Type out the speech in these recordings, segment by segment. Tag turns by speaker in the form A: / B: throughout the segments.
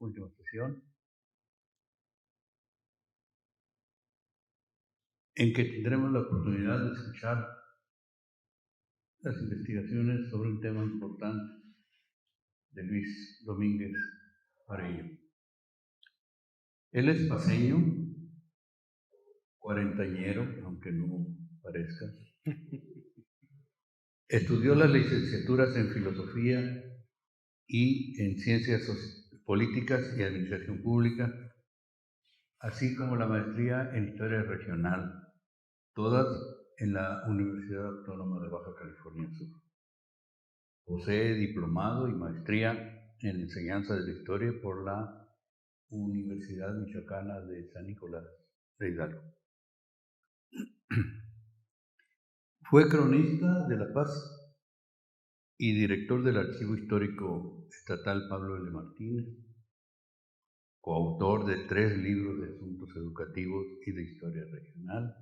A: última sesión, en que tendremos la oportunidad de escuchar las investigaciones sobre un tema importante de Luis Domínguez Parello. Él es paceño, cuarentañero, aunque no parezca. Estudió las licenciaturas en Filosofía y en Ciencias Políticas y Administración Pública, así como la maestría en Historia Regional, todas en la Universidad Autónoma de Baja California Sur. Posee diplomado y maestría en Enseñanza de la Historia por la Universidad Michoacana de San Nicolás de Hidalgo. Fue cronista de La Paz y director del Archivo Histórico Estatal Pablo L. Martínez, coautor de 3 libros de asuntos educativos y de historia regional.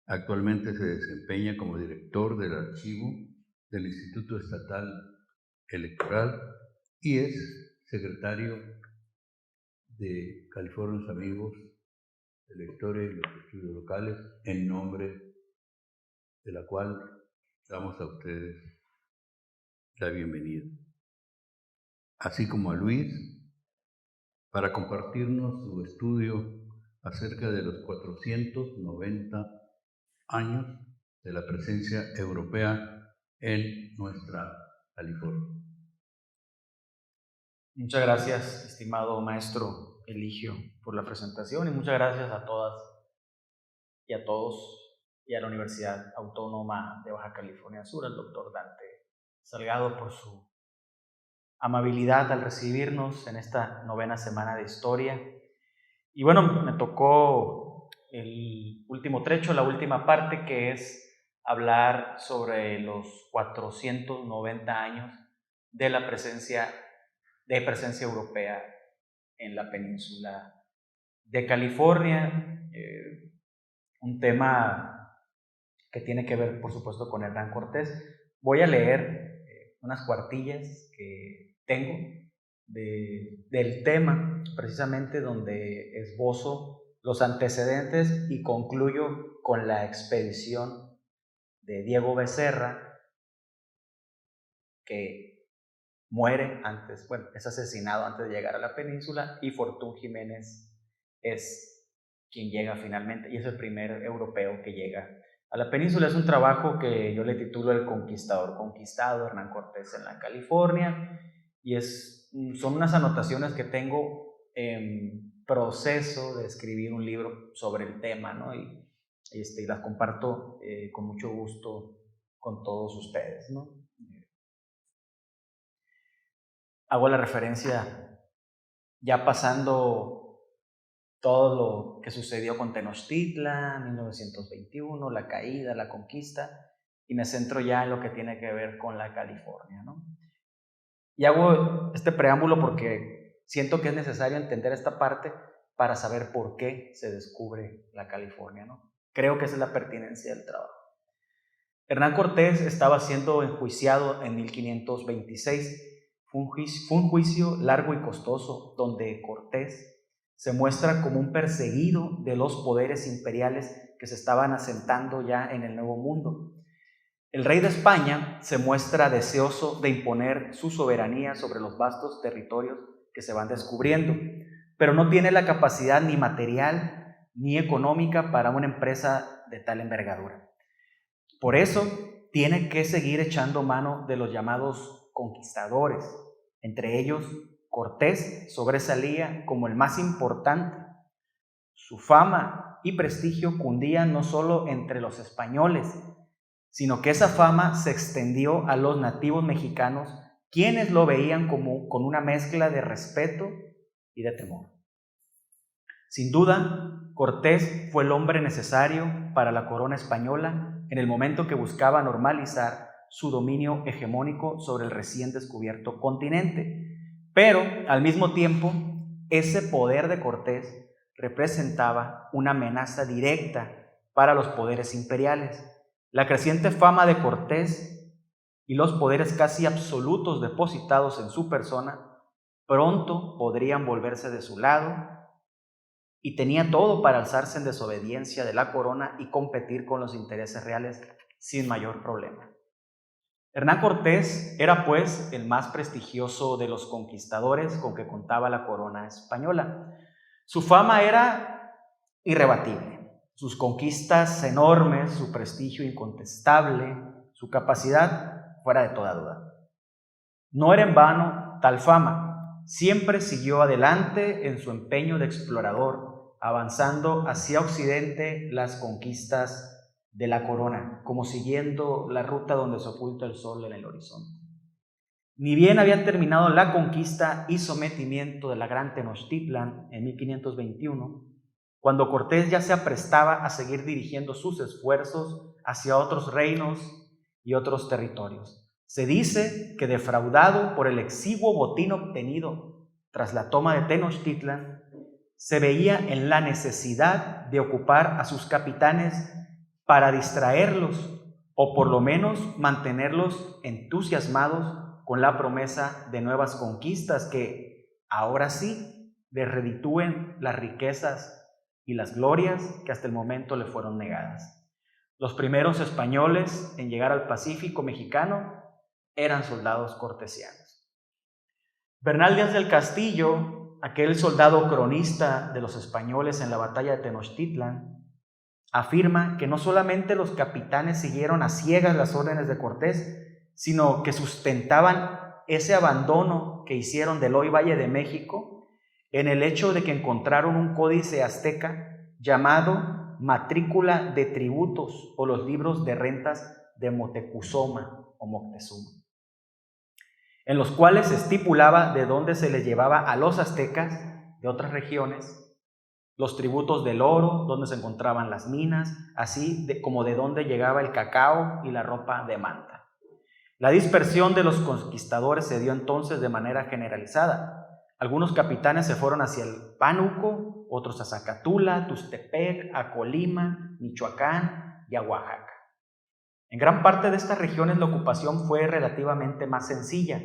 A: Actualmente se desempeña como director del archivo del Instituto Estatal Electoral y es secretario de Californios Amigos de la Historia y los Estudios Locales, en nombre de la cual damos a ustedes la bienvenida, así como a Luis, para compartirnos su estudio acerca de los 490 años de la presencia europea en nuestra California.
B: Muchas gracias, estimado maestro Eligio, por la presentación, y muchas gracias a todas y a todos y a la Universidad Autónoma de Baja California Sur, al doctor Dante Salgado, por su amabilidad al recibirnos en esta 9ª semana de historia. Y bueno, me tocó el último trecho, la última parte, que es hablar sobre los 490 años de la presencia europea en la península de California, un tema que tiene que ver, por supuesto, con Hernán Cortés. Voy a leer unas cuartillas que tengo del tema, precisamente donde esbozo los antecedentes y concluyo con la expedición de Diego Becerra, que muere antes, bueno, es asesinado antes de llegar a la península, y Fortún Jiménez es quien llega finalmente, y es el primer europeo que llega a la península. Es un trabajo que yo le titulo El Conquistador Conquistado, Hernán Cortés en la California, y son unas anotaciones que tengo en proceso de escribir un libro sobre el tema, ¿no? Y las comparto con mucho gusto con todos ustedes, ¿no? Hago la referencia ya pasando todo lo que sucedió con Tenochtitlan, 1921, la caída, la conquista, y me centro ya en lo que tiene que ver con la California, ¿no? Y hago este preámbulo porque siento que es necesario entender esta parte para saber por qué se descubre la California, ¿no? Creo que esa es la pertinencia del trabajo. Hernán Cortés estaba siendo enjuiciado en 1526. Fue un juicio largo y costoso, donde Cortés se muestra como un perseguido de los poderes imperiales que se estaban asentando ya en el Nuevo Mundo. El rey de España se muestra deseoso de imponer su soberanía sobre los vastos territorios que se van descubriendo, pero no tiene la capacidad ni material ni económica para una empresa de tal envergadura. Por eso tiene que seguir echando mano de los llamados conquistadores. Entre ellos, Cortés sobresalía como el más importante. Su fama y prestigio cundían no solo entre los españoles, sino que esa fama se extendió a los nativos mexicanos, quienes lo veían con una mezcla de respeto y de temor. Sin duda, Cortés fue el hombre necesario para la corona española en el momento que buscaba normalizar su dominio hegemónico sobre el recién descubierto continente. Pero, al mismo tiempo, ese poder de Cortés representaba una amenaza directa para los poderes imperiales. La creciente fama de Cortés y los poderes casi absolutos depositados en su persona pronto podrían volverse de su lado, y tenía todo para alzarse en desobediencia de la corona y competir con los intereses reales sin mayor problema. Hernán Cortés era pues el más prestigioso de los conquistadores con que contaba la corona española. Su fama era irrebatible, sus conquistas enormes, su prestigio incontestable, su capacidad fuera de toda duda. No era en vano tal fama, siempre siguió adelante en su empeño de explorador, avanzando hacia occidente las conquistas de la corona, como siguiendo la ruta donde se oculta el sol en el horizonte. Ni bien había terminado la conquista y sometimiento de la gran Tenochtitlan en 1521, cuando Cortés ya se aprestaba a seguir dirigiendo sus esfuerzos hacia otros reinos y otros territorios. Se dice que, defraudado por el exiguo botín obtenido tras la toma de Tenochtitlan, se veía en la necesidad de ocupar a sus capitanes para distraerlos o por lo menos mantenerlos entusiasmados con la promesa de nuevas conquistas que, ahora sí, les reditúen las riquezas y las glorias que hasta el momento le fueron negadas. Los primeros españoles en llegar al Pacífico mexicano eran soldados cortesianos. Bernal Díaz del Castillo, aquel soldado cronista de los españoles en la batalla de Tenochtitlan, afirma que no solamente los capitanes siguieron a ciegas las órdenes de Cortés, sino que sustentaban ese abandono que hicieron del hoy Valle de México en el hecho de que encontraron un códice azteca llamado Matrícula de Tributos o los libros de rentas de Motecuzoma o Moctezuma, en los cuales se estipulaba de dónde se les llevaba a los aztecas de otras regiones los tributos del oro, dónde se encontraban las minas, así como de dónde llegaba el cacao y la ropa de manta. La dispersión de los conquistadores se dio entonces de manera generalizada. Algunos capitanes se fueron hacia el Pánuco, otros a Zacatula, Tustepec, a Colima, Michoacán y a Oaxaca. En gran parte de estas regiones la ocupación fue relativamente más sencilla,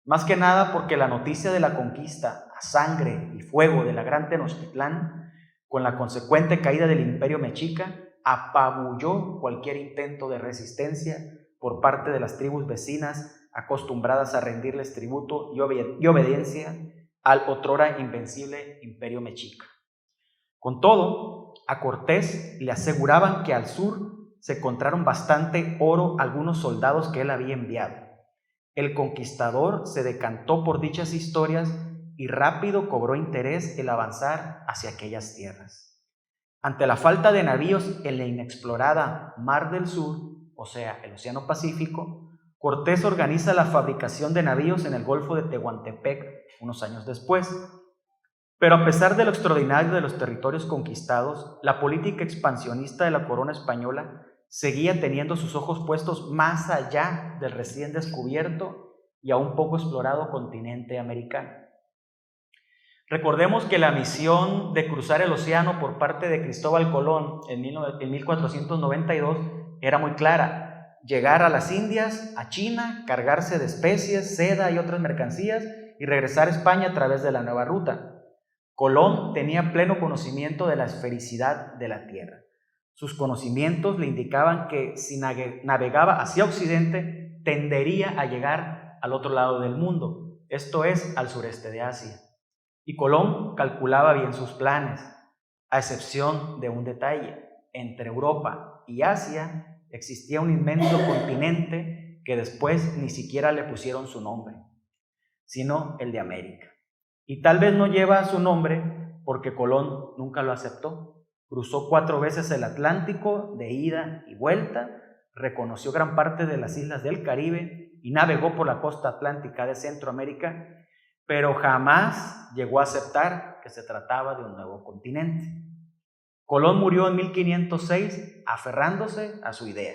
B: más que nada porque la noticia de la conquista a sangre y fuego de la gran Tenochtitlán, con la consecuente caída del Imperio Mexica, apabulló cualquier intento de resistencia por parte de las tribus vecinas acostumbradas a rendirles tributo y obediencia al otrora invencible Imperio Mexica. Con todo, a Cortés le aseguraban que al sur se encontraron bastante oro algunos soldados que él había enviado. El conquistador se decantó por dichas historias y rápido cobró interés el avanzar hacia aquellas tierras. Ante la falta de navíos en la inexplorada Mar del Sur, o sea, el Océano Pacífico, Cortés organiza la fabricación de navíos en el Golfo de Tehuantepec unos años después. Pero a pesar de lo extraordinario de los territorios conquistados, la política expansionista de la corona española seguía teniendo sus ojos puestos más allá del recién descubierto y aún poco explorado continente americano. Recordemos que la misión de cruzar el océano por parte de Cristóbal Colón en 1492 era muy clara: llegar a las Indias, a China, cargarse de especies, seda y otras mercancías y regresar a España a través de la nueva ruta. Colón tenía pleno conocimiento de la esfericidad de la Tierra. Sus conocimientos le indicaban que si navegaba hacia occidente, tendería a llegar al otro lado del mundo, esto es, al sureste de Asia. Y Colón calculaba bien sus planes, a excepción de un detalle: entre Europa y Asia existía un inmenso continente que después ni siquiera le pusieron su nombre, sino el de América. Y tal vez no lleva su nombre porque Colón nunca lo aceptó. Cruzó 4 veces el Atlántico de ida y vuelta, reconoció gran parte de las islas del Caribe y navegó por la costa atlántica de Centroamérica, pero jamás llegó a aceptar que se trataba de un nuevo continente. Colón murió en 1506 aferrándose a su idea.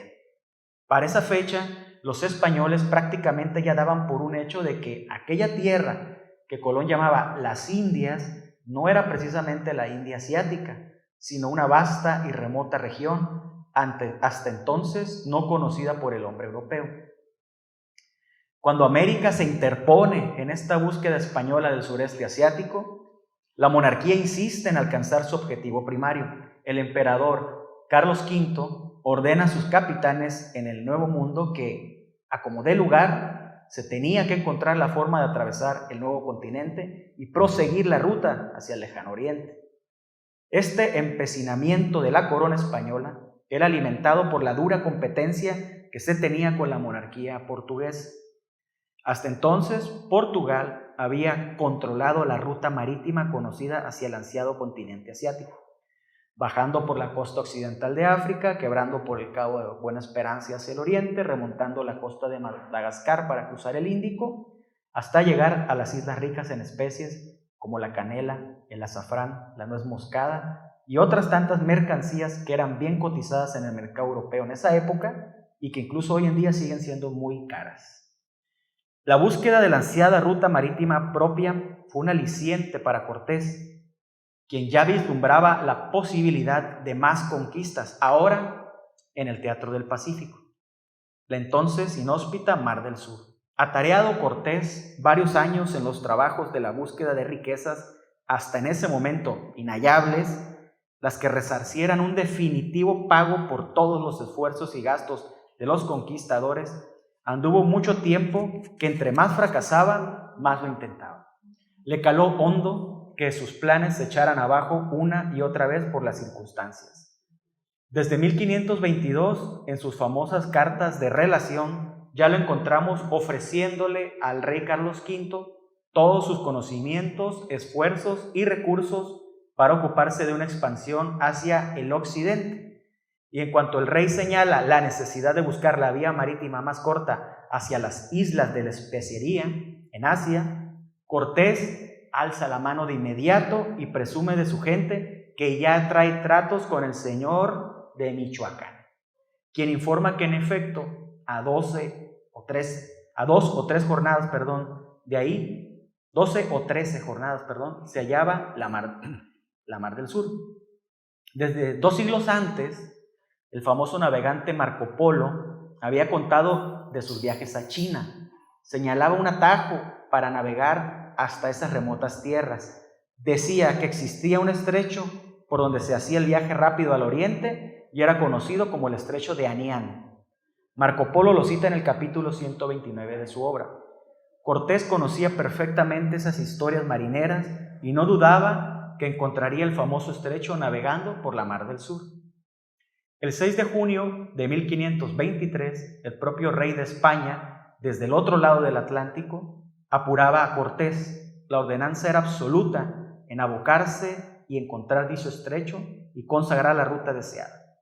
B: Para esa fecha, los españoles prácticamente ya daban por un hecho de que aquella tierra que Colón llamaba las Indias no era precisamente la India asiática, sino una vasta y remota región hasta entonces no conocida por el hombre europeo. Cuando América se interpone en esta búsqueda española del sureste asiático, la monarquía insiste en alcanzar su objetivo primario. El emperador Carlos V ordena a sus capitanes en el Nuevo Mundo que, a como dé lugar, se tenía que encontrar la forma de atravesar el nuevo continente y proseguir la ruta hacia el lejano oriente. Este empecinamiento de la corona española era alimentado por la dura competencia que se tenía con la monarquía portuguesa. Hasta entonces, Portugal había controlado la ruta marítima conocida hacia el ansiado continente asiático, bajando por la costa occidental de África, quebrando por el Cabo de Buena Esperanza hacia el oriente, remontando la costa de Madagascar para cruzar el Índico, hasta llegar a las islas ricas en especies como la canela, el azafrán, la nuez moscada y otras tantas mercancías que eran bien cotizadas en el mercado europeo en esa época y que incluso hoy en día siguen siendo muy caras. La búsqueda de la ansiada ruta marítima propia fue un aliciente para Cortés, quien ya vislumbraba la posibilidad de más conquistas, ahora en el Teatro del Pacífico, la entonces inhóspita Mar del Sur. Atareado Cortés varios años en los trabajos de la búsqueda de riquezas, hasta en ese momento inhallables, las que resarcieran un definitivo pago por todos los esfuerzos y gastos de los conquistadores, anduvo mucho tiempo que entre más fracasaba, más lo intentaba. Le caló hondo que sus planes se echaran abajo una y otra vez por las circunstancias. Desde 1522, en sus famosas cartas de relación, ya lo encontramos ofreciéndole al rey Carlos V todos sus conocimientos, esfuerzos y recursos para ocuparse de una expansión hacia el occidente. Y en cuanto el rey señala la necesidad de buscar la vía marítima más corta hacia las islas de la especiería, en Asia, Cortés alza la mano de inmediato y presume de su gente que ya trae tratos con el señor de Michoacán, quien informa que en efecto a 2 o 13 jornadas, de ahí, 12 o 13 jornadas, se hallaba la Mar del Sur. Desde 2 siglos antes, el famoso navegante Marco Polo había contado de sus viajes a China. Señalaba un atajo para navegar hasta esas remotas tierras. Decía que existía un estrecho por donde se hacía el viaje rápido al oriente y era conocido como el estrecho de Anián. Marco Polo lo cita en el capítulo 129 de su obra. Cortés conocía perfectamente esas historias marineras y no dudaba que encontraría el famoso estrecho navegando por la Mar del Sur. El 6 de junio de 1523, el propio rey de España, desde el otro lado del Atlántico, apuraba a Cortés. La ordenanza era absoluta en abocarse y encontrar dicho estrecho y consagrar la ruta deseada.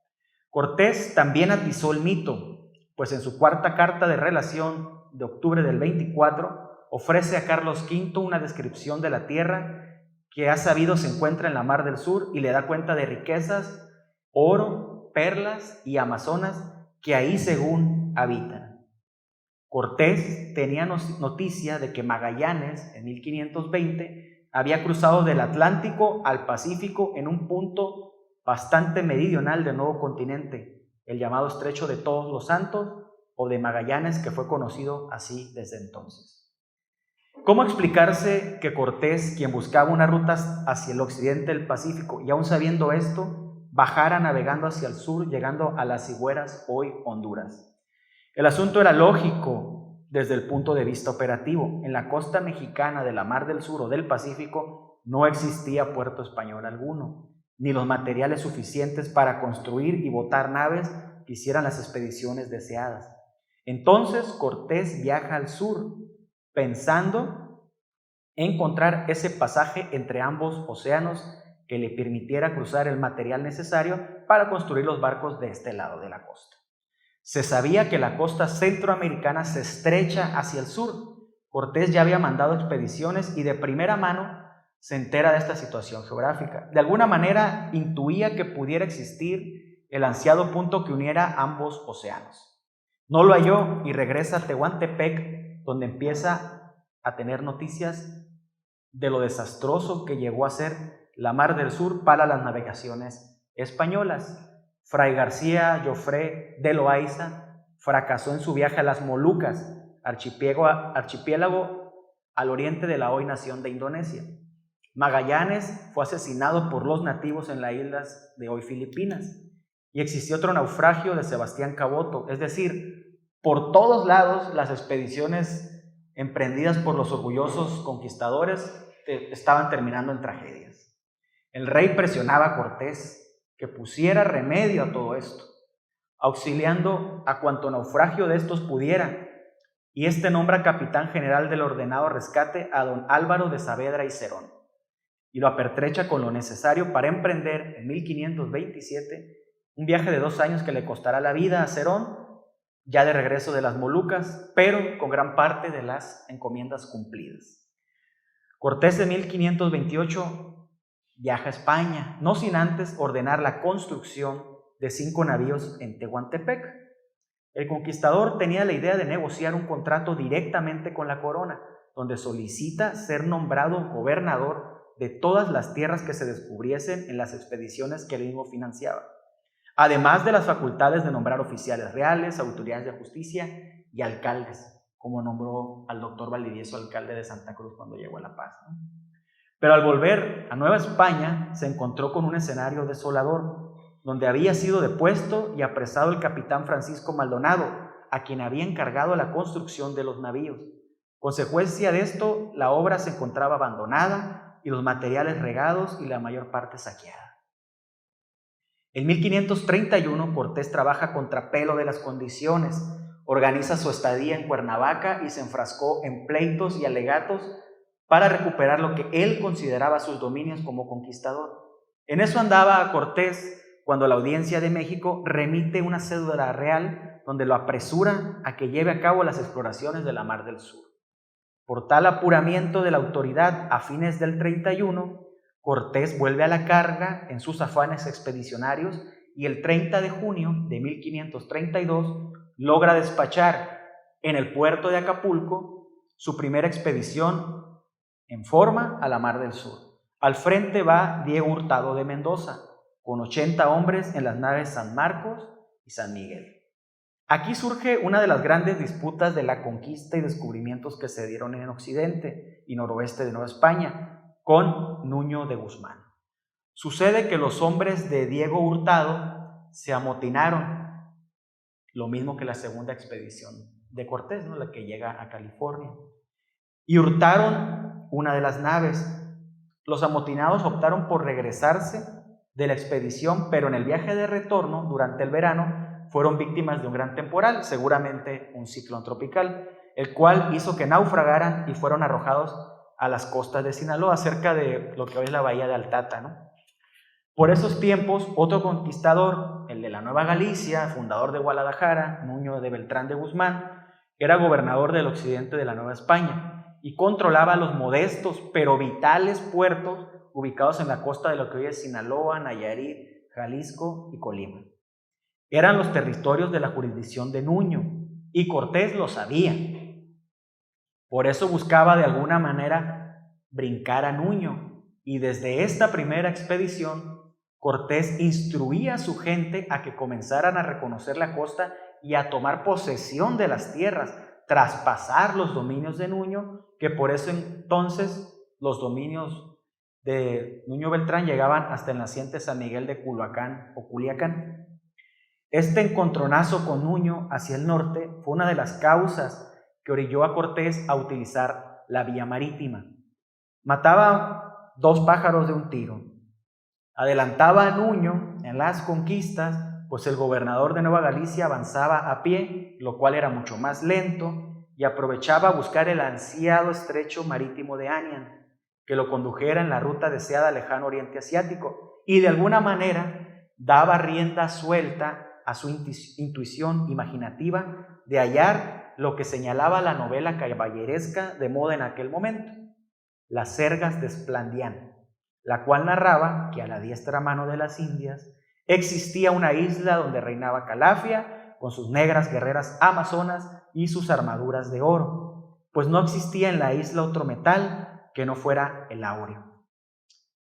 B: Cortés también atizó el mito, pues en su cuarta carta de relación de octubre del 24 ofrece a Carlos V una descripción de la tierra que ha sabido se encuentra en la Mar del Sur y le da cuenta de riquezas, oro, perlas y amazonas que ahí según habitan. Cortés tenía noticia de que Magallanes en 1520 había cruzado del Atlántico al Pacífico en un punto bastante meridional del nuevo continente, el llamado Estrecho de Todos los Santos o de Magallanes, que fue conocido así desde entonces. ¿Cómo explicarse que Cortés, quien buscaba una ruta hacia el occidente del Pacífico y aún sabiendo esto, bajara navegando hacia el sur, llegando a las Sigüeras, hoy Honduras? El asunto era lógico desde el punto de vista operativo. En la costa mexicana de la Mar del Sur o del Pacífico no existía puerto español alguno, ni los materiales suficientes para construir y botar naves que hicieran las expediciones deseadas. Entonces Cortés viaja al sur, pensando encontrar ese pasaje entre ambos océanos que le permitiera cruzar el material necesario para construir los barcos de este lado de la costa. Se sabía que la costa centroamericana se estrecha hacia el sur. Cortés ya había mandado expediciones y de primera mano se entera de esta situación geográfica. De alguna manera intuía que pudiera existir el ansiado punto que uniera ambos océanos. No lo halló y regresa a Tehuantepec, donde empieza a tener noticias de lo desastroso que llegó a ser la Mar del Sur para las navegaciones españolas. Fray García Jofré de Loaiza fracasó en su viaje a las Molucas, archipiélago al oriente de la hoy nación de Indonesia. Magallanes fue asesinado por los nativos en las islas de hoy Filipinas. Y existió otro naufragio de Sebastián Caboto. Es decir, por todos lados las expediciones emprendidas por los orgullosos conquistadores estaban terminando en tragedias. El rey presionaba a Cortés que pusiera remedio a todo esto, auxiliando a cuanto naufragio de estos pudiera, y este nombra capitán general del ordenado rescate a don Álvaro de Saavedra y Cerón, y lo apertrecha con lo necesario para emprender en 1527 un viaje de 2 años que le costará la vida a Cerón, ya de regreso de las Molucas, pero con gran parte de las encomiendas cumplidas. Cortés en 1528 viaja a España, no sin antes ordenar la construcción de 5 navíos en Tehuantepec. El conquistador tenía la idea de negociar un contrato directamente con la corona, donde solicita ser nombrado gobernador de todas las tierras que se descubriesen en las expediciones que él mismo financiaba, además de las facultades de nombrar oficiales reales, autoridades de justicia y alcaldes, como nombró al doctor Valdivieso alcalde de Santa Cruz cuando llegó a La Paz, ¿no? Pero al volver a Nueva España se encontró con un escenario desolador, donde había sido depuesto y apresado el capitán Francisco Maldonado, a quien había encargado la construcción de los navíos. Consecuencia de esto, la obra se encontraba abandonada y los materiales regados y la mayor parte saqueada. En 1531, Cortés trabaja a contrapelo de las condiciones, organiza su estadía en Cuernavaca y se enfrascó en pleitos y alegatos para recuperar lo que él consideraba sus dominios como conquistador. En eso andaba Cortés cuando la Audiencia de México remite una cédula real donde lo apresura a que lleve a cabo las exploraciones de la Mar del Sur. Por tal apuramiento de la autoridad a fines del 31, Cortés vuelve a la carga en sus afanes expedicionarios y el 30 de junio de 1532 logra despachar en el puerto de Acapulco su primera expedición en forma a la Mar del Sur. Al frente va Diego Hurtado de Mendoza, con 80 hombres en las naves San Marcos y San Miguel. Aquí surge una de las grandes disputas de la conquista y descubrimientos que se dieron en Occidente y noroeste de Nueva España, con Nuño de Guzmán. Sucede que los hombres de Diego Hurtado se amotinaron, lo mismo que la segunda expedición de Cortés, ¿no? La que llega a California, y hurtaron una de las naves. Los amotinados optaron por regresarse de la expedición, pero en el viaje de retorno, durante el verano, fueron víctimas de un gran temporal, seguramente un ciclón tropical, el cual hizo que naufragaran y fueron arrojados a las costas de Sinaloa, cerca de lo que hoy es la bahía de Altata, ¿no? Por esos tiempos, otro conquistador, el de la Nueva Galicia, fundador de Guadalajara, Nuño de Beltrán de Guzmán, era gobernador del occidente de la Nueva España y controlaba los modestos pero vitales puertos ubicados en la costa de lo que hoy es Sinaloa, Nayarit, Jalisco y Colima. Eran los territorios de la jurisdicción de Nuño y Cortés lo sabía. Por eso buscaba de alguna manera brincar a Nuño, y desde esta primera expedición Cortés instruía a su gente a que comenzaran a reconocer la costa y a tomar posesión de las tierras, traspasar los dominios de Nuño, que por eso entonces los dominios de Nuño Beltrán llegaban hasta el naciente San Miguel de Culhuacán o Culiacán. Este encontronazo con Nuño hacia el norte fue una de las causas que orilló a Cortés a utilizar la vía marítima. Mataba 2 pájaros de un tiro. Adelantaba a Nuño en las conquistas, pues el gobernador de Nueva Galicia avanzaba a pie, lo cual era mucho más lento, y aprovechaba a buscar el ansiado estrecho marítimo de Anian, que lo condujera en la ruta deseada al lejano oriente asiático, y de alguna manera daba rienda suelta a su intuición imaginativa de hallar lo que señalaba la novela caballeresca de moda en aquel momento, Las Sergas de Esplandián, la cual narraba que a la diestra mano de las Indias existía una isla donde reinaba Calafia con sus negras guerreras amazonas y sus armaduras de oro, pues no existía en la isla otro metal que no fuera el áureo.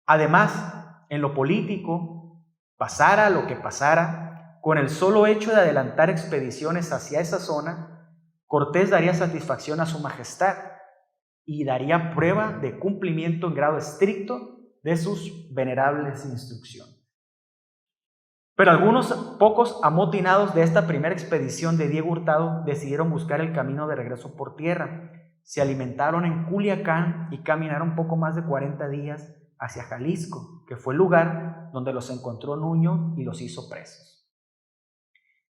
B: Además, en lo político, pasara lo que pasara, con el solo hecho de adelantar expediciones hacia esa zona, Cortés daría satisfacción a su majestad y daría prueba de cumplimiento en grado estricto de sus venerables instrucciones. Pero algunos pocos amotinados de esta primera expedición de Diego Hurtado decidieron buscar el camino de regreso por tierra. Se alimentaron en Culiacán y caminaron poco más de 40 días hacia Jalisco, que fue el lugar donde los encontró Nuño y los hizo presos.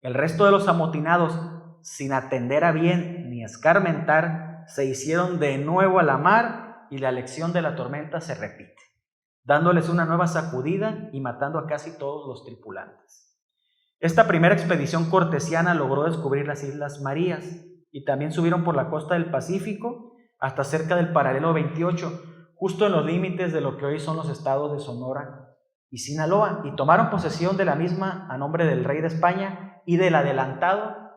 B: El resto de los amotinados, sin atender a bien ni escarmentar, se hicieron de nuevo a la mar y la lección de la tormenta se repite, dándoles una nueva sacudida y matando a casi todos los tripulantes. Esta primera expedición cortesiana logró descubrir las Islas Marías y también subieron por la costa del Pacífico hasta cerca del paralelo 28, justo en los límites de lo que hoy son los estados de Sonora y Sinaloa, y tomaron posesión de la misma a nombre del rey de España y del adelantado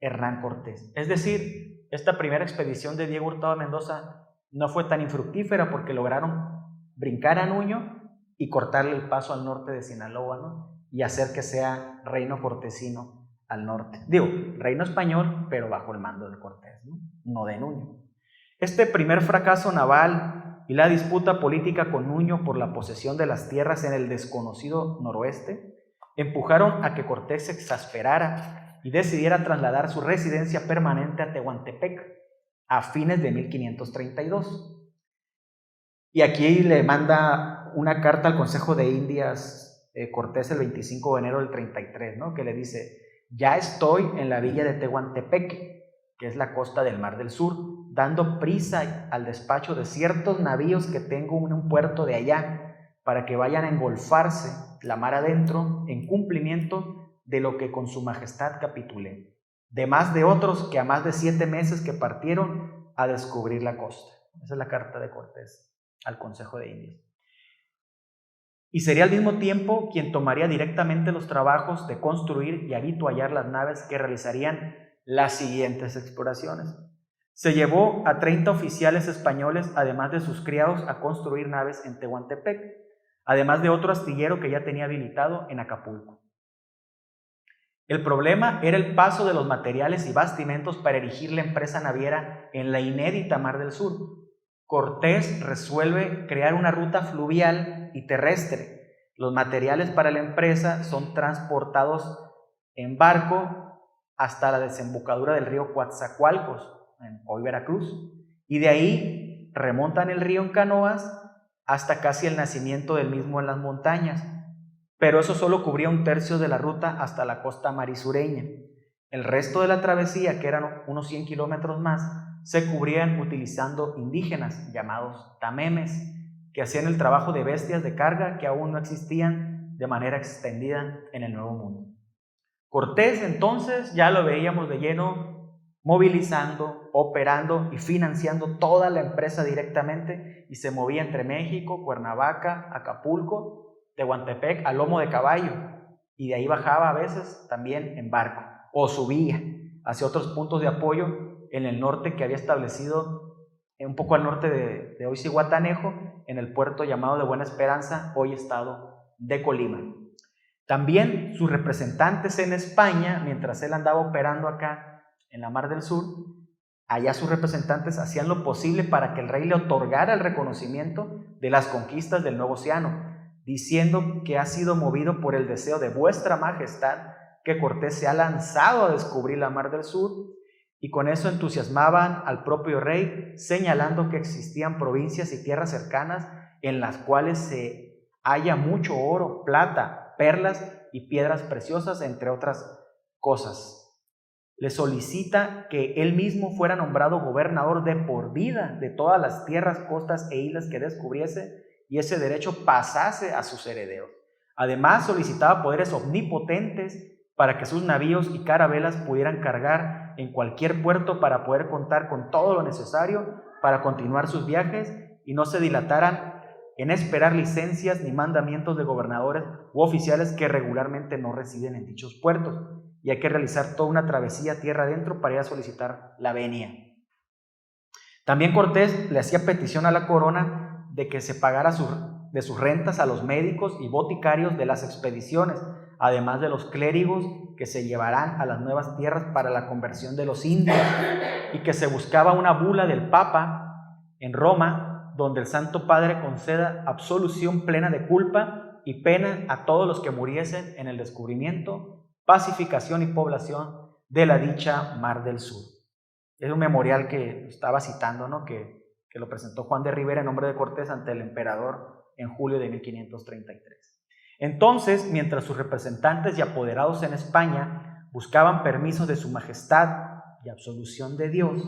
B: Hernán Cortés. Es decir, esta primera expedición de Diego Hurtado de Mendoza no fue tan infructífera porque lograron brincar a Nuño y cortarle el paso al norte de Sinaloa, ¿no? Y hacer que sea reino cortesino al norte. Digo, reino español, pero bajo el mando de Cortés, no de Nuño. Este primer fracaso naval y la disputa política con Nuño por la posesión de las tierras en el desconocido noroeste empujaron a que Cortés se exasperara y decidiera trasladar su residencia permanente a Tehuantepec a fines de 1532. Y aquí le manda una carta al Consejo de Indias Cortés el 25 de enero del 33, ¿no? Que le dice: ya estoy en la villa de Tehuantepec, que es la costa del Mar del Sur, dando prisa al despacho de ciertos navíos que tengo en un puerto de allá, para que vayan a engolfarse la mar adentro en cumplimiento de lo que con su majestad capitulé, de más de otros que a más de 7 meses que partieron a descubrir la costa. Esa es la carta de Cortés al Consejo de Indias. Y sería al mismo tiempo quien tomaría directamente los trabajos de construir y avituallar las naves que realizarían las siguientes exploraciones. Se llevó a 30 oficiales españoles, además de sus criados, a construir naves en Tehuantepec, además de otro astillero que ya tenía habilitado en Acapulco. El problema era el paso de los materiales y bastimentos para erigir la empresa naviera en la inédita Mar del Sur. Cortés resuelve crear una ruta fluvial y terrestre. Los materiales para la empresa son transportados en barco hasta la desembocadura del río Coatzacoalcos, en hoy Veracruz, y de ahí remontan el río en canoas hasta casi el nacimiento del mismo en las montañas, pero eso solo cubría 1/3 de la ruta hasta la costa marisureña. El resto de la travesía, que eran unos 100 kilómetros más, se cubrían utilizando indígenas llamados tamemes, que hacían el trabajo de bestias de carga que aún no existían de manera extendida en el Nuevo Mundo. Cortés entonces ya lo veíamos de lleno movilizando, operando y financiando toda la empresa directamente, y se movía entre México, Cuernavaca, Acapulco, Tehuantepec a lomo de caballo, y de ahí bajaba a veces también en barco o subía hacia otros puntos de apoyo en el norte que había establecido un poco al norte de hoy Zihuatanejo, en el puerto llamado de Buena Esperanza, hoy estado de Colima. También sus representantes en España, mientras él andaba operando acá en la Mar del Sur, allá sus representantes hacían lo posible para que el rey le otorgara el reconocimiento de las conquistas del Nuevo Océano, diciendo que ha sido movido por el deseo de vuestra majestad que Cortés se ha lanzado a descubrir la Mar del Sur, y con eso entusiasmaban al propio rey, señalando que existían provincias y tierras cercanas en las cuales se halla mucho oro, plata, perlas y piedras preciosas, entre otras cosas. Le solicita que él mismo fuera nombrado gobernador de por vida de todas las tierras, costas e islas que descubriese, y ese derecho pasase a sus herederos. Además, solicitaba poderes omnipotentes para que sus navíos y carabelas pudieran cargar en cualquier puerto para poder contar con todo lo necesario para continuar sus viajes y no se dilataran en esperar licencias ni mandamientos de gobernadores u oficiales que regularmente no residen en dichos puertos, y hay que realizar toda una travesía tierra adentro para ir a solicitar la venia. También Cortés le hacía petición a la corona de que se pagara de sus rentas a los médicos y boticarios de las expediciones, además de los clérigos que se llevarán a las nuevas tierras para la conversión de los indios, y que se buscaba una bula del Papa en Roma, donde el Santo Padre conceda absolución plena de culpa y pena a todos los que muriesen en el descubrimiento, pacificación y población de la dicha Mar del Sur. Es un memorial que estaba citando, ¿no? que lo presentó Juan de Rivera en nombre de Cortés ante el emperador en julio de 1533. Entonces, mientras sus representantes y apoderados en España buscaban permisos de su majestad y absolución de Dios,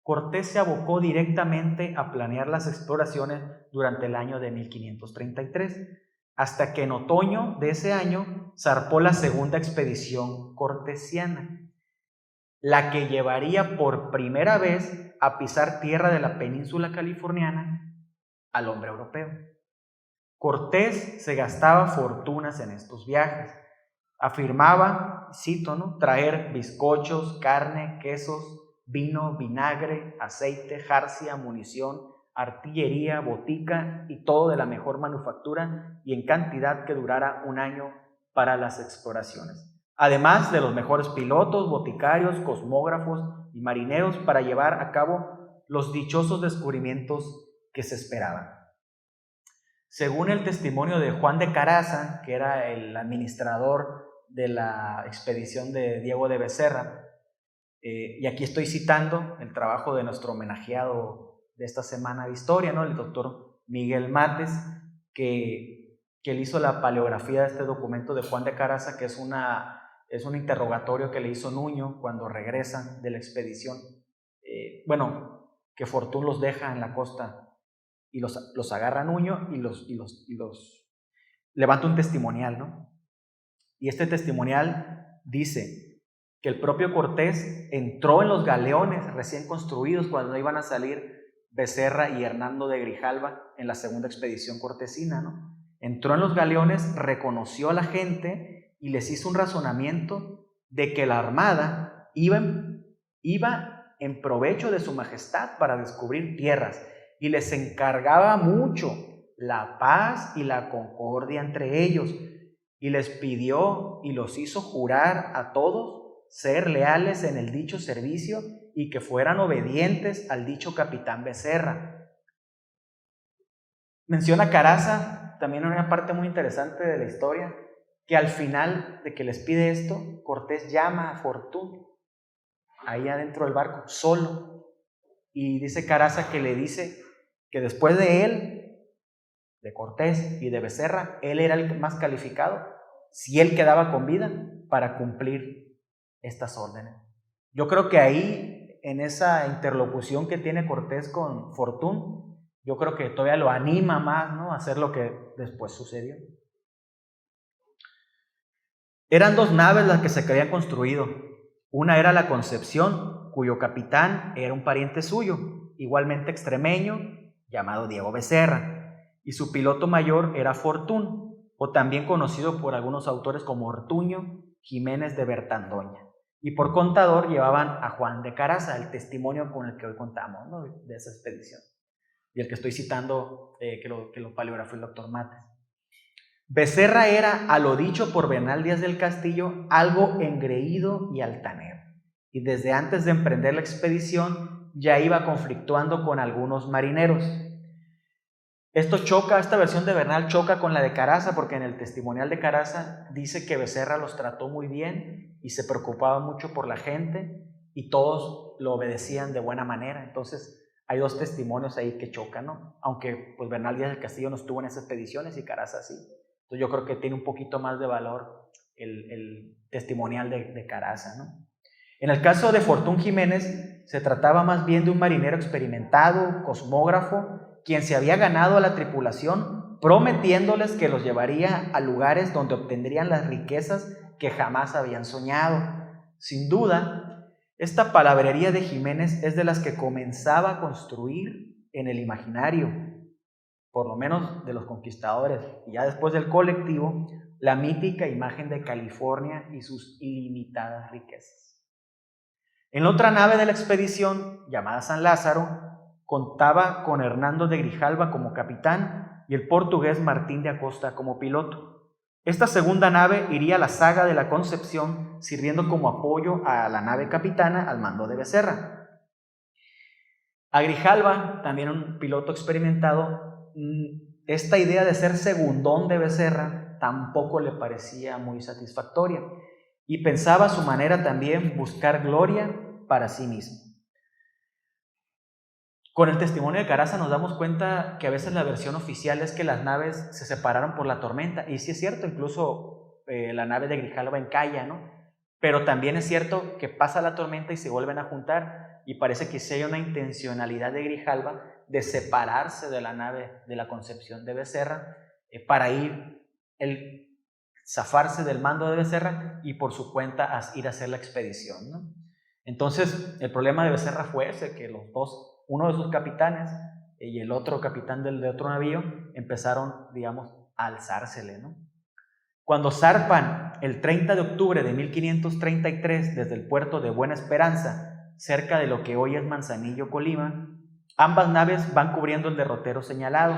B: Cortés se abocó directamente a planear las exploraciones durante el año de 1533, hasta que en otoño de ese año zarpó la segunda expedición cortesiana, la que llevaría por primera vez a pisar tierra de la península californiana al hombre europeo. Cortés se gastaba fortunas en estos viajes. Afirmaba, cito, ¿no?, traer bizcochos, carne, quesos, vino, vinagre, aceite, jarcia, munición, artillería, botica y todo de la mejor manufactura y en cantidad que durara un año para las exploraciones. Además de los mejores pilotos, boticarios, cosmógrafos y marineros para llevar a cabo los dichosos descubrimientos que se esperaban. Según el testimonio de Juan de Caraza, que era el administrador de la expedición de Diego de Becerra, y aquí estoy citando el trabajo de nuestro homenajeado de esta semana de historia, ¿no?, el doctor Miguel Mates, que él hizo la paleografía de este documento de Juan de Caraza, que es un interrogatorio que le hizo Nuño cuando regresan de la expedición. Que Fortún los deja en la costa y los agarra Nuño y los levanta un testimonial, ¿no? Y este testimonial dice que el propio Cortés entró en los galeones recién construidos cuando iban a salir Becerra y Hernando de Grijalva en la segunda expedición cortesina, ¿no? Entró en los galeones, reconoció a la gente y les hizo un razonamiento de que la armada iba en provecho de su majestad para descubrir tierras y les encargaba mucho la paz y la concordia entre ellos, y les pidió y los hizo jurar a todos ser leales en el dicho servicio y que fueran obedientes al dicho capitán Becerra. Menciona Caraza, también una parte muy interesante de la historia, que al final de que les pide esto, Cortés llama a Fortún ahí adentro del barco, solo, y dice Caraza que le dice que después de él, de Cortés y de Becerra, él era el más calificado, si él quedaba con vida, para cumplir estas órdenes. Yo creo que ahí, en esa interlocución que tiene Cortés con Fortún, yo creo que todavía lo anima más, ¿no?, a hacer lo que después sucedió. Eran 2 naves las que se habían construido. Una era la Concepción, cuyo capitán era un pariente suyo, igualmente extremeño, llamado Diego Becerra, y su piloto mayor era Fortún, o también conocido por algunos autores como Ortuño Jiménez de Bertandoña, y por contador llevaban a Juan de Caraza, el testimonio con el que hoy contamos, ¿no?, de esa expedición, y el que estoy citando, que lo paleografió el doctor Mates. Becerra era, a lo dicho por Bernal Díaz del Castillo, algo engreído y altanero, y desde antes de emprender la expedición ya iba conflictuando con algunos marineros. Esta versión de Bernal choca con la de Caraza, porque en el testimonial de Caraza dice que Becerra los trató muy bien y se preocupaba mucho por la gente y todos lo obedecían de buena manera. Entonces hay 2 testimonios ahí que chocan, ¿no? Aunque pues Bernal Díaz del Castillo no estuvo en esas expediciones y Caraza sí. Entonces yo creo que tiene un poquito más de valor el testimonial de Caraza, ¿no? En el caso de Fortún Jiménez, se trataba más bien de un marinero experimentado, cosmógrafo, quien se había ganado a la tripulación prometiéndoles que los llevaría a lugares donde obtendrían las riquezas que jamás habían soñado. Sin duda, esta palabrería de Jiménez es de las que comenzaba a construir en el imaginario, por lo menos de los conquistadores, y ya después del colectivo, la mítica imagen de California y sus ilimitadas riquezas. En la otra nave de la expedición, llamada San Lázaro, contaba con Hernando de Grijalva como capitán y el portugués Martín de Acosta como piloto. Esta segunda nave iría a la saga de la Concepción, sirviendo como apoyo a la nave capitana al mando de Becerra. A Grijalva, también un piloto experimentado, esta idea de ser segundón de Becerra tampoco le parecía muy satisfactoria y pensaba a su manera también buscar gloria para sí mismo. Con el testimonio de Caraza nos damos cuenta que a veces la versión oficial es que las naves se separaron por la tormenta, y sí es cierto, incluso la nave de Grijalva encalla, ¿no? Pero también es cierto que pasa la tormenta y se vuelven a juntar, y parece que sí hay una intencionalidad de Grijalva de separarse de la nave de la Concepción de Becerra para zafarse del mando de Becerra y por su cuenta ir a hacer la expedición, ¿no? Entonces, el problema de Becerra fue ese, que los dos, uno de sus capitanes y el otro capitán de otro navío, empezaron, digamos, a alzársele, ¿no? Cuando zarpan el 30 de octubre de 1533 desde el puerto de Buena Esperanza, cerca de lo que hoy es Manzanillo, Colima, ambas naves van cubriendo el derrotero señalado,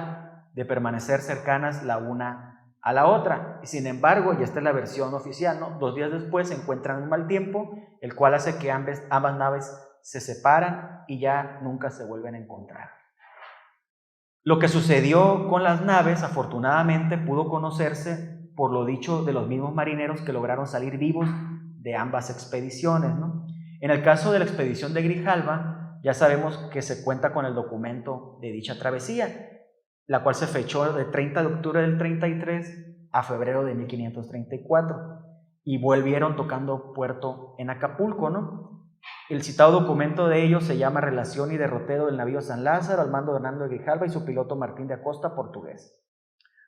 B: de permanecer cercanas la una a la otra. Y sin embargo, y esta es la versión oficial, ¿no? 2 días después se encuentran un mal tiempo, el cual hace que ambas naves se separan y ya nunca se vuelven a encontrar. Lo que sucedió con las naves, afortunadamente, pudo conocerse por lo dicho de los mismos marineros que lograron salir vivos de ambas expediciones, ¿no? En el caso de la expedición de Grijalva, ya sabemos que se cuenta con el documento de dicha travesía, la cual se fechó de 30 de octubre del 33 a febrero de 1534, y volvieron tocando puerto en Acapulco, ¿no? El citado documento de ellos se llama Relación y derrotero del navío San Lázaro al mando de Hernando de Grijalva y su piloto Martín de Acosta, portugués.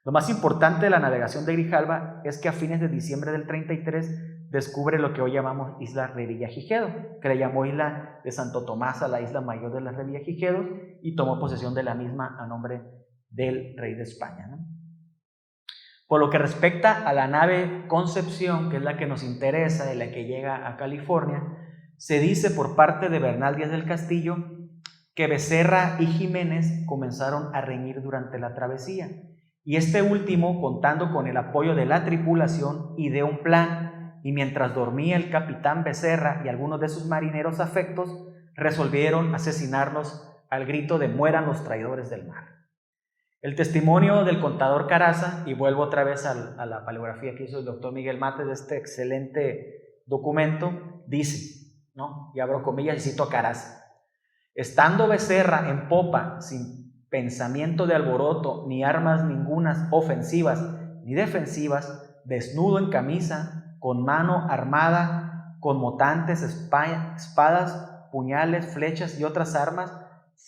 B: Lo más importante de la navegación de Grijalva es que a fines de diciembre del 33 descubre lo que hoy llamamos Isla Revillagigedo, que le llamó Isla de Santo Tomás a la isla mayor de las Revillagigedos, y tomó posesión de la misma a nombre del rey de España, ¿no? Por lo que respecta a la nave Concepción, que es la que nos interesa, de la que llega a California, se dice por parte de Bernal Díaz del Castillo que Becerra y Jiménez comenzaron a reñir durante la travesía, y este último, contando con el apoyo de la tripulación, ideó un plan, y mientras dormía el capitán Becerra y algunos de sus marineros afectos, resolvieron asesinarlos al grito de "mueran los traidores del mar". El testimonio del contador Caraza, y vuelvo otra vez a la paleografía que hizo el doctor Miguel Mates de este excelente documento, dice, ¿no? Y abro comillas y cito a Caraza: estando Becerra en popa, sin pensamiento de alboroto, ni armas ningunas ofensivas ni defensivas, desnudo en camisa, con mano armada, con motantes, espadas, puñales, flechas y otras armas,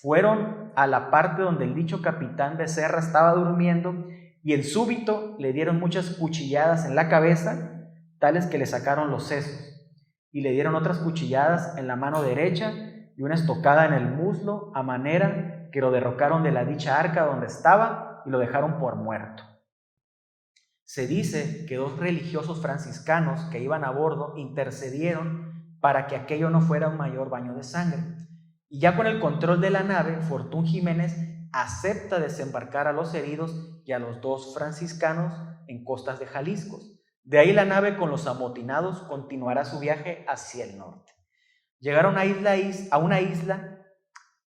B: fueron a la parte donde el dicho capitán Becerra estaba durmiendo, y en súbito le dieron muchas cuchilladas en la cabeza, tales que le sacaron los sesos, y le dieron otras cuchilladas en la mano derecha y una estocada en el muslo, a manera que lo derrocaron de la dicha arca donde estaba y lo dejaron por muerto. Se dice que 2 religiosos franciscanos que iban a bordo intercedieron para que aquello no fuera un mayor baño de sangre. Y ya con el control de la nave, Fortún Jiménez acepta desembarcar a los heridos y a los 2 franciscanos en costas de Jalisco. De ahí la nave con los amotinados continuará su viaje hacia el norte. Llegaron a una isla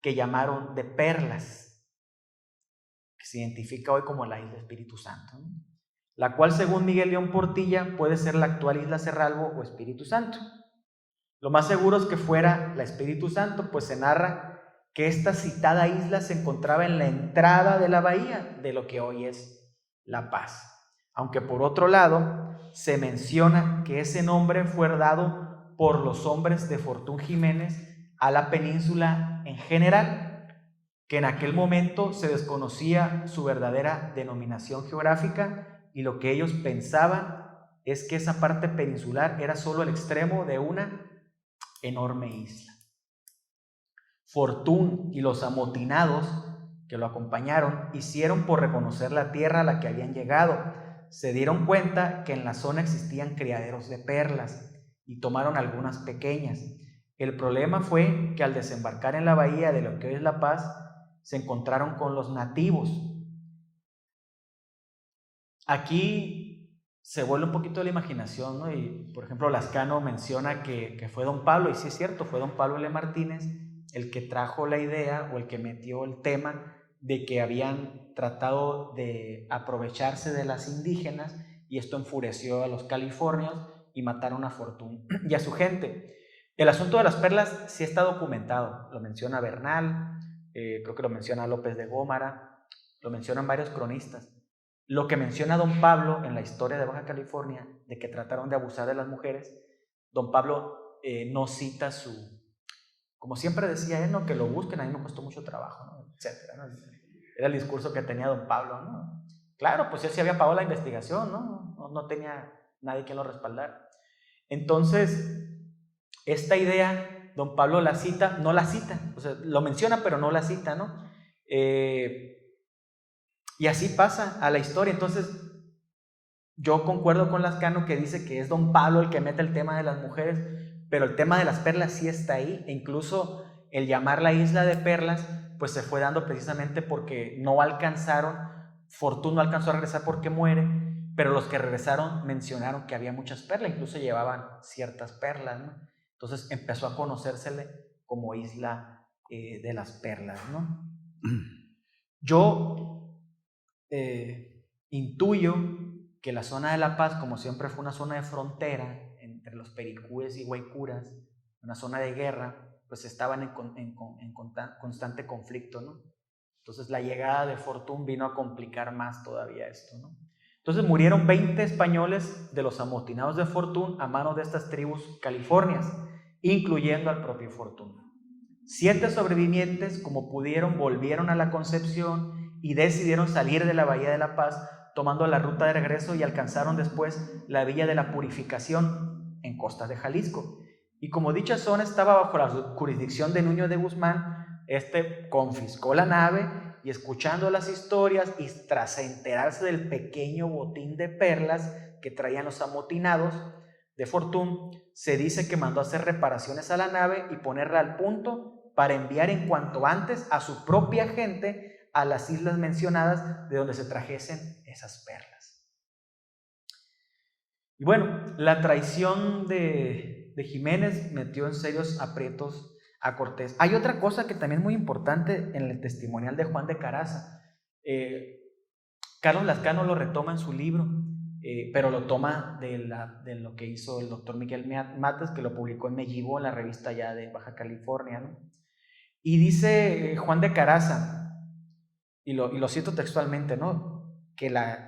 B: que llamaron de Perlas, que se identifica hoy como la isla Espíritu Santo, ¿no? La cual, según Miguel León Portilla, puede ser la actual isla Cerralbo o Espíritu Santo. Lo más seguro es que fuera la Espíritu Santo, pues se narra que esta citada isla se encontraba en la entrada de la bahía de lo que hoy es La Paz. Aunque por otro lado, se menciona que ese nombre fue dado por los hombres de Fortún Jiménez a la península en general, que en aquel momento se desconocía su verdadera denominación geográfica, y lo que ellos pensaban es que esa parte peninsular era solo el extremo de una enorme isla. Fortún y los amotinados que lo acompañaron hicieron por reconocer la tierra a la que habían llegado. Se dieron cuenta que en la zona existían criaderos de perlas y tomaron algunas pequeñas. El problema fue que al desembarcar en la bahía de lo que hoy es La Paz, se encontraron con los nativos. Aquí se vuelve un poquito de la imaginación, ¿no? Y, por ejemplo, Lascano menciona que fue don Pablo, y sí es cierto, fue don Pablo L. Martínez el que trajo la idea o el que metió el tema de que habían tratado de aprovecharse de las indígenas, y esto enfureció a los californios y mataron a Fortún y a su gente. El asunto de las perlas sí está documentado, lo menciona Bernal, creo que lo menciona López de Gómara, lo mencionan varios cronistas. Lo que menciona don Pablo en la historia de Baja California, de que trataron de abusar de las mujeres, don Pablo no cita su, como siempre decía él, ¿no? Que lo busquen, a mí me costó mucho trabajo, ¿no? Etcétera, ¿no? Era el discurso que tenía don Pablo, ¿no? Claro, pues él sí había pagado la investigación, ¿no? No tenía nadie que lo respaldara. Entonces, esta idea, don Pablo la cita, no la cita, o sea, lo menciona, pero no la cita, ¿no? Y así pasa a la historia. Entonces, yo concuerdo con Lascano que dice que es don Pablo el que mete el tema de las mujeres, pero el tema de las perlas sí está ahí, e incluso el llamar la isla de perlas, pues se fue dando precisamente porque no alcanzaron, Fortún no alcanzó a regresar porque muere, pero los que regresaron mencionaron que había muchas perlas, incluso llevaban ciertas perlas, ¿no? Entonces empezó a conocérsele como isla de las perlas, ¿no? Yo intuyo que la zona de La Paz, como siempre fue una zona de frontera entre los pericúes y guaycuras, una zona de guerra, pues estaban en constante conflicto, ¿no? Entonces la llegada de Fortún vino a complicar más todavía esto, ¿no? Entonces murieron 20 españoles de los amotinados de Fortún a manos de estas tribus californias, incluyendo al propio Fortún. 7 sobrevivientes, como pudieron, volvieron a la Concepción y decidieron salir de la Bahía de La Paz, tomando la ruta de regreso, y alcanzaron después la Villa de la Purificación en costas de Jalisco. Y como dicha zona estaba bajo la jurisdicción de Nuño de Guzmán, este confiscó la nave y, escuchando las historias y tras enterarse del pequeño botín de perlas que traían los amotinados de Fortún, se dice que mandó hacer reparaciones a la nave y ponerla al punto para enviar en cuanto antes a su propia gente a las islas mencionadas, de donde se trajesen esas perlas. Y bueno, la traición de Jiménez metió en serios aprietos a Cortés. Hay otra cosa que también es muy importante en el testimonial de Juan de Caraza. Carlos Lascano lo retoma en su libro, pero lo toma de lo que hizo el doctor Miguel Mates, que lo publicó en Mellibo, en la revista ya de Baja California, ¿no? Y dice Juan de Caraza, y lo cito textualmente, ¿no? Que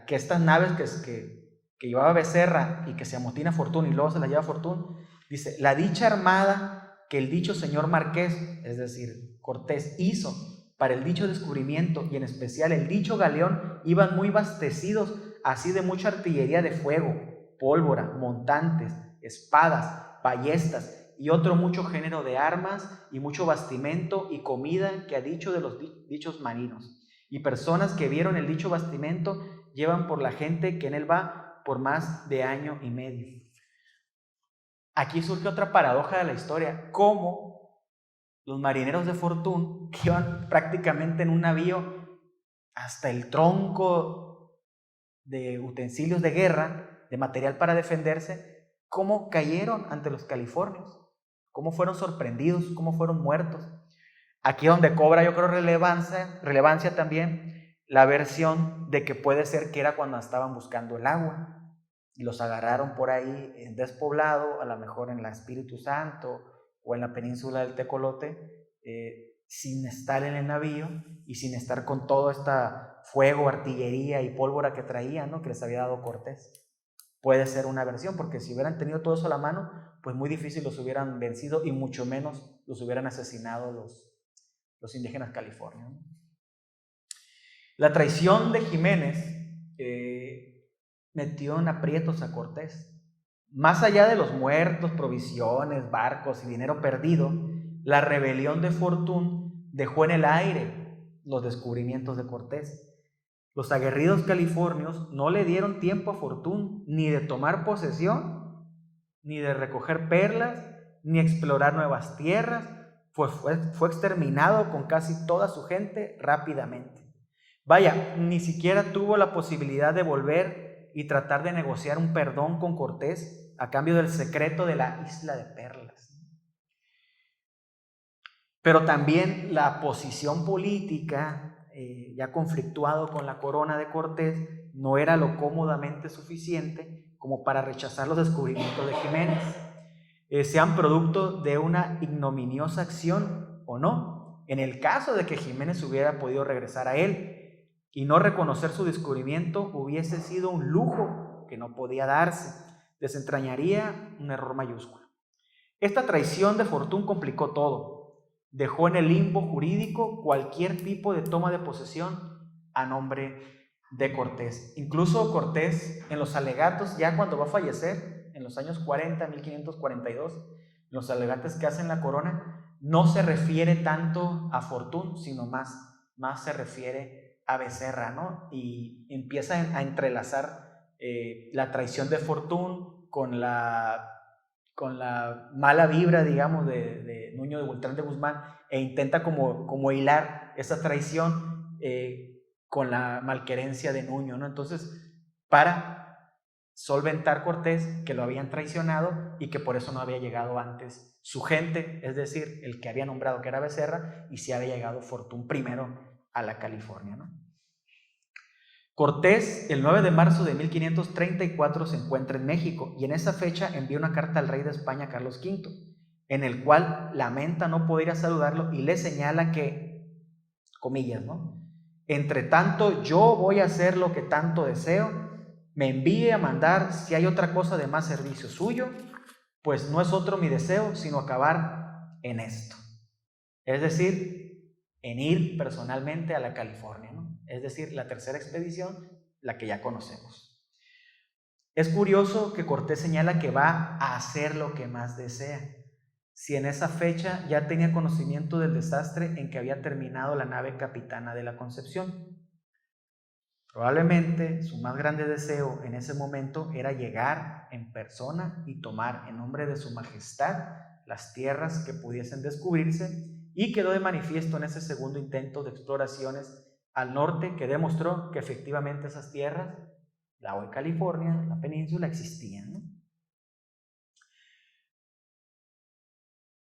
B: estas naves que llevaba Becerra y que se amotina Fortún y luego se las lleva Fortún, dice, la dicha armada que el dicho señor Marqués, es decir, Cortés, hizo para el dicho descubrimiento, y en especial el dicho galeón, iban muy bastecidos así de mucha artillería de fuego, pólvora, montantes, espadas, ballestas y otro mucho género de armas y mucho bastimento y comida que ha dicho de los dichos marinos. Y personas que vieron el dicho bastimento llevan por la gente que en él va por más de año y medio. Aquí surge otra paradoja de la historia, cómo los marineros de Fortún, que iban prácticamente en un navío hasta el tronco de utensilios de guerra, de material para defenderse, cómo cayeron ante los californios, cómo fueron sorprendidos, cómo fueron muertos. Aquí donde cobra, yo creo, relevancia también la versión de que puede ser que era cuando estaban buscando el agua y los agarraron por ahí en despoblado, a lo mejor en la Espíritu Santo o en la península del Tecolote, sin estar en el navío y sin estar con todo este fuego, artillería y pólvora que traían, ¿no? Que les había dado Cortés. Puede ser una versión, porque si hubieran tenido todo eso a la mano, pues muy difícil los hubieran vencido y mucho menos los hubieran asesinado los indígenas californianos. La traición de Jiménez metió en aprietos a Cortés. Más allá de los muertos, provisiones, barcos y dinero perdido, la rebelión de Fortún dejó en el aire los descubrimientos de Cortés. Los aguerridos californios no le dieron tiempo a Fortún ni de tomar posesión, ni de recoger perlas, ni explorar nuevas tierras. Fue exterminado con casi toda su gente rápidamente. Vaya, ni siquiera tuvo la posibilidad de volver y tratar de negociar un perdón con Cortés a cambio del secreto de la isla de Perlas. Pero también la posición política, ya conflictuado con la corona de Cortés, no era lo cómodamente suficiente como para rechazar los descubrimientos de Jiménez, sean producto de una ignominiosa acción o no. En el caso de que Jiménez hubiera podido regresar a él y no reconocer su descubrimiento, hubiese sido un lujo que no podía darse, desentrañaría un error mayúsculo. Esta traición de Fortún complicó todo. Dejó en el limbo jurídico cualquier tipo de toma de posesión a nombre de Cortés. Incluso Cortés, en los alegatos, ya cuando va a fallecer, en los años 40, 1542, los alegatos que hacen la corona, no se refiere tanto a Fortún, sino más se refiere a Becerra, ¿no? Y empieza a entrelazar la traición de Fortún con la mala vibra, digamos, de Nuño de Beltrán de Guzmán, e intenta como hilar esa traición con la malquerencia de Nuño, ¿no? Entonces, para solventar Cortés que lo habían traicionado y que por eso no había llegado antes su gente, es decir, el que había nombrado que era Becerra, y sí había llegado Fortún primero a la California, ¿no? Cortés, el 9 de marzo de 1534, se encuentra en México y en esa fecha envía una carta al rey de España, Carlos V, en el cual lamenta no poder ir a saludarlo y le señala que, comillas, ¿no? Entre tanto, yo voy a hacer lo que tanto deseo, me envíe a mandar si hay otra cosa de más servicio suyo, pues no es otro mi deseo, sino acabar en esto. Es decir, en ir personalmente a la California, ¿no? Es decir, la tercera expedición, la que ya conocemos. Es curioso que Cortés señala que va a hacer lo que más desea, si en esa fecha ya tenía conocimiento del desastre en que había terminado la nave Capitana de la Concepción. Probablemente su más grande deseo en ese momento era llegar en persona y tomar en nombre de su majestad las tierras que pudiesen descubrirse, y quedó de manifiesto en ese segundo intento de exploraciones al norte que demostró que efectivamente esas tierras, la hoy California, la península, existían, ¿no?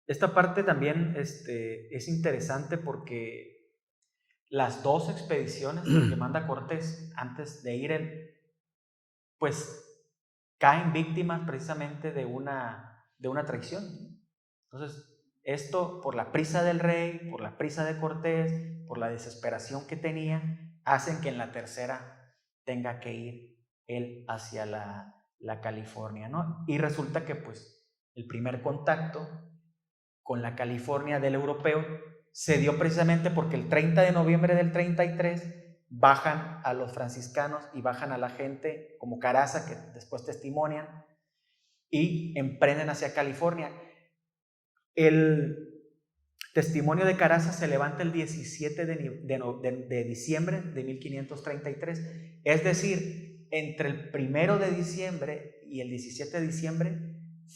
B: Esta parte también es interesante porque las dos expediciones que manda Cortés antes de ir él, pues caen víctimas precisamente de una traición. Entonces, esto por la prisa del rey, por la prisa de Cortés, por la desesperación que tenía, hacen que en la tercera tenga que ir él hacia la California, ¿no? Y resulta que pues el primer contacto con la California del europeo se dio precisamente porque el 30 de noviembre del 33 bajan a los franciscanos y bajan a la gente como Caraza, que después testimonian, y emprenden hacia California. El testimonio de Caraza se levanta el 17 de diciembre de 1533, es decir, entre el 1 de diciembre y el 17 de diciembre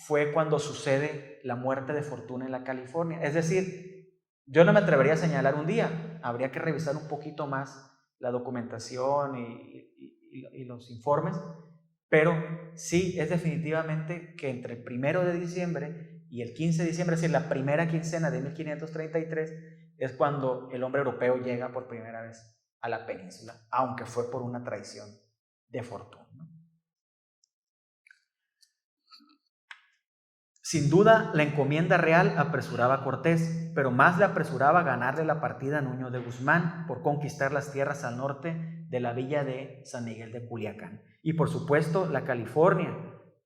B: fue cuando sucede la muerte de Fortuna en la California. Es decir, yo no me atrevería a señalar un día, habría que revisar un poquito más la documentación y los informes, pero sí es definitivamente que entre el 1 de diciembre y el 15 de diciembre, es decir, la primera quincena de 1533, es cuando el hombre europeo llega por primera vez a la península, aunque fue por una traición de Fortuna, ¿no? Sin duda, la encomienda real apresuraba a Cortés, pero más le apresuraba ganarle la partida a Nuño de Guzmán por conquistar las tierras al norte de la villa de San Miguel de Culiacán. Y por supuesto, la California,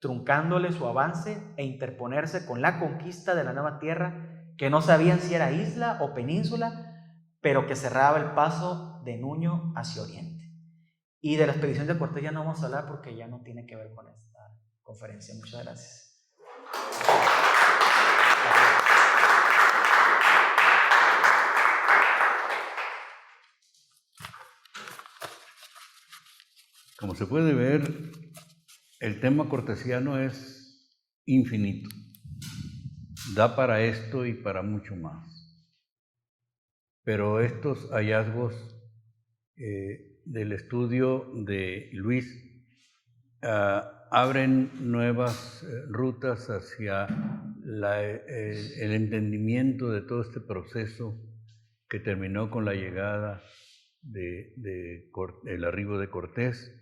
B: truncándole su avance e interponerse con la conquista de la nueva tierra, que no sabían si era isla o península, pero que cerraba el paso de Nuño hacia oriente. Y de la expedición de Cortés ya no vamos a hablar porque ya no tiene que ver con esta conferencia. Muchas gracias.
A: Como se puede ver, el tema cortesiano es infinito. Da para esto y para mucho más. Pero estos hallazgos del estudio de Luis abren nuevas rutas hacia el entendimiento de todo este proceso que terminó con la llegada el arribo de Cortés,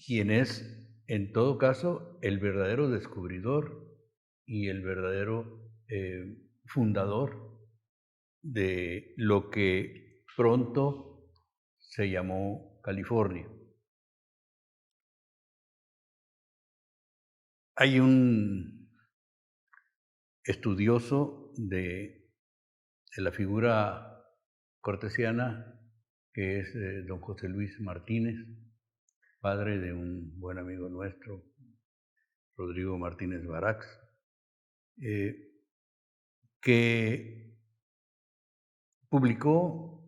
A: quien es, en todo caso, el verdadero descubridor y el verdadero fundador de lo que pronto se llamó California. Hay un estudioso de la figura cortesiana que es don José Luis Martínez, padre de un buen amigo nuestro, Rodrigo Martínez Barax, que publicó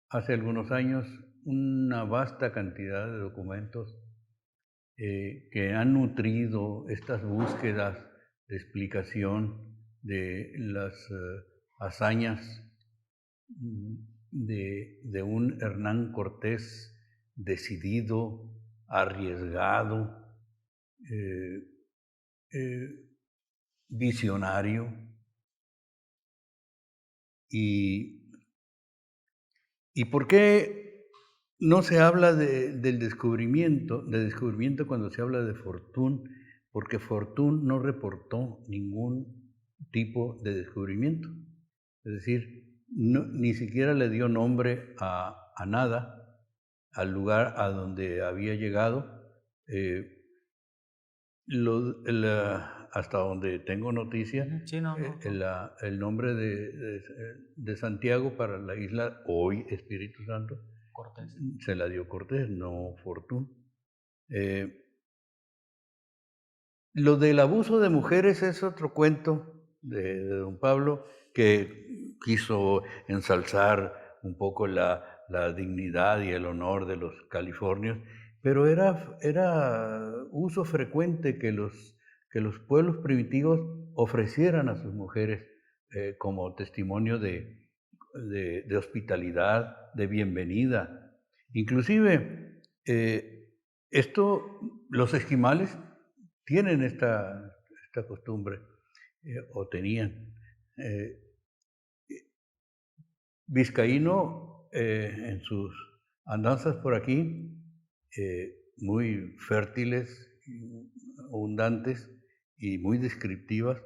A: hace algunos años una vasta cantidad de documentos que han nutrido estas búsquedas de explicación de las hazañas de un Hernán Cortés decidido, arriesgado, visionario. ¿Y por qué no se habla del descubrimiento cuando se habla de Fortuny? Porque Fortuny no reportó ningún tipo de descubrimiento. Es decir, ni siquiera le dio nombre a nada, al lugar a donde había llegado. Hasta donde tengo noticia,
B: Sí, no.
A: el nombre de Santiago para la isla, hoy Espíritu Santo,
B: Cortés.
A: se la dio Cortés, no Fortuny. Lo del abuso de mujeres es otro cuento de don Pablo, que quiso ensalzar un poco la dignidad y el honor de los californios, pero era uso frecuente que los pueblos primitivos ofrecieran a sus mujeres como testimonio de hospitalidad, de bienvenida. Inclusive, los esquimales tienen esta costumbre, o tenían. Vizcaíno, en sus andanzas por aquí, muy fértiles, abundantes y muy descriptivas,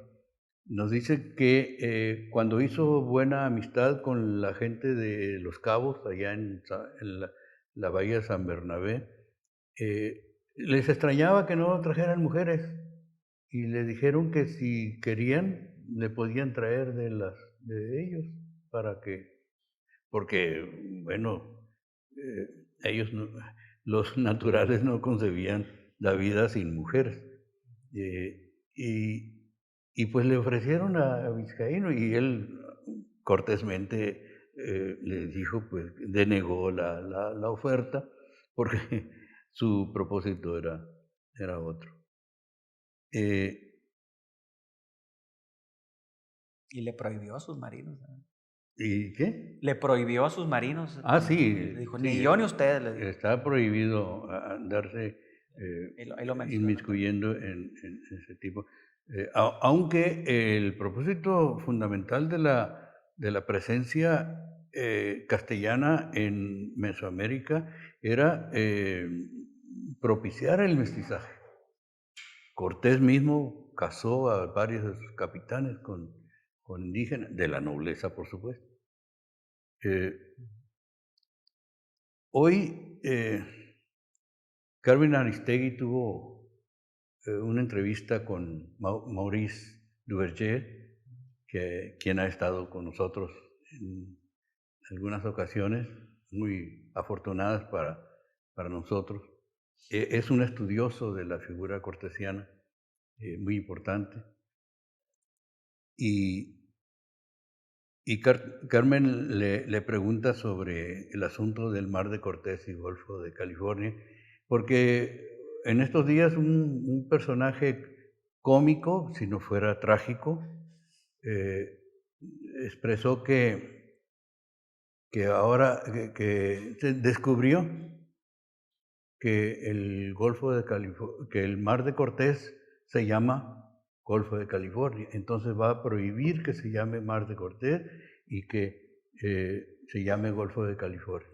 A: nos dice que cuando hizo buena amistad con la gente de Los Cabos, allá en la bahía de San Bernabé, les extrañaba que no trajeran mujeres y le dijeron que si querían le podían traer de ellos porque bueno, ellos los naturales no concebían la vida sin mujeres. Y pues le ofrecieron a Vizcaíno y él cortésmente le dijo, pues denegó la oferta porque su propósito era otro.
B: Y le prohibió a sus marinos.
A: ¿Y qué?
B: Le prohibió a sus marinos.
A: Sí.
B: Le dijo,
A: sí,
B: ni yo ni ustedes. Le dijo.
A: Está prohibido andarse
B: Ahí lo menciona
A: inmiscuyendo en ese tipo. Aunque el propósito fundamental de la presencia castellana en Mesoamérica era propiciar el mestizaje. Cortés mismo casó a varios de sus capitanes con indígenas, de la nobleza, por supuesto. Hoy Carmen Aristegui tuvo una entrevista con Maurice Duverger, quien ha estado con nosotros en algunas ocasiones, muy afortunadas para nosotros. Es un estudioso de la figura cortesiana, muy importante. Y Carmen le pregunta sobre el asunto del Mar de Cortés y Golfo de California, porque en estos días un personaje cómico, si no fuera trágico, expresó que ahora que se descubrió que el que el Mar de Cortés se llama Golfo de California. Entonces va a prohibir que se llame Mar de Cortés y que se llame Golfo de California.